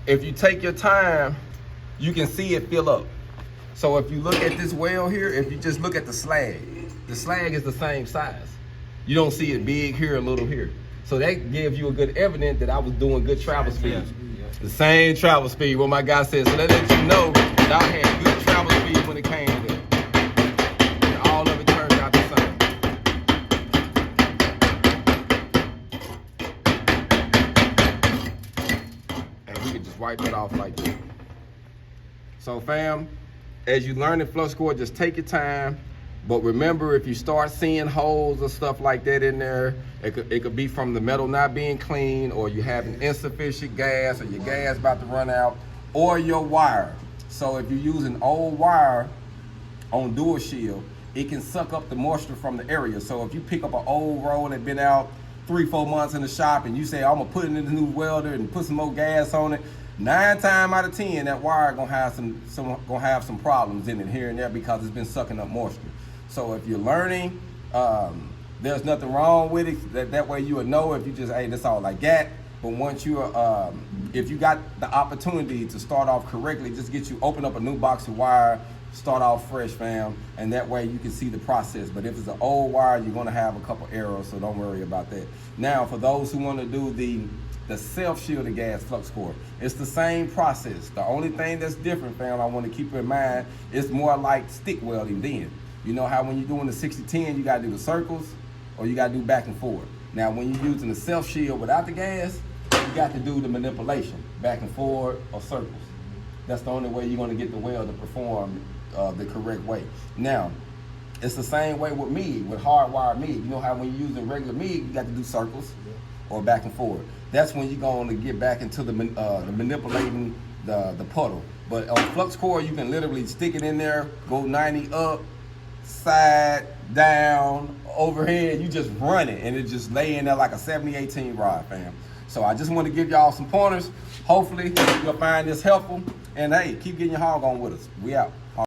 if you take your time, you can see it fill up. So if you look at this well here, if you just look at the slag is the same size. You don't see it big here, a little here. So that gives you a good evidence that I was doing good travel speed. The same travel speed, what my guy said. So that lets you know that I had good travel speed when it came to that. And all of it turned out the same. And we can just wipe it off like this. So fam, as you learn the flux core, just take your time. But remember, if you start seeing holes or stuff like that in there, it could be from the metal not being clean, or you having insufficient gas, or your gas about to run out, or your wire. So if you're using old wire on dual shield, it can suck up the moisture from the area. So if you pick up an old roll that's been out 3-4 months in the shop, and you say, I'm gonna put it in the new welder and put some more gas on it, 9 times out of 10, that wire gonna have some problems in it here and there because it's been sucking up moisture. So if you're learning, there's nothing wrong with it. That way you will know if you just, hey, that's all I got. But once you're, if you got the opportunity to start off correctly, just open up a new box of wire, start off fresh, fam, and that way you can see the process. But if it's an old wire, you're gonna have a couple errors, so don't worry about that. Now, for those who wanna do the self-shielded gas flux core, it's the same process. The only thing that's different, fam, I wanna keep in mind, it's more like stick welding then. You know how when you're doing the 60-10, you gotta do the circles, or you gotta do back and forth. Now, when you're using the self-shield without the gas, you got to do the manipulation, back and forth or circles. That's the only way you're gonna get the weld to perform the correct way. Now, it's the same way with MIG, with hardwire MIG. You know how when you're using regular MIG, you got to do circles or back and forth. That's when you're going to get back into the manipulating the puddle. But on flux core, you can literally stick it in there, go 90 up, side, down, overhead. You just run it, and it just lay in there like a 70-18 rod, fam. So I just want to give y'all some pointers. Hopefully, you'll find this helpful. And hey, keep getting your hog on with us. We out.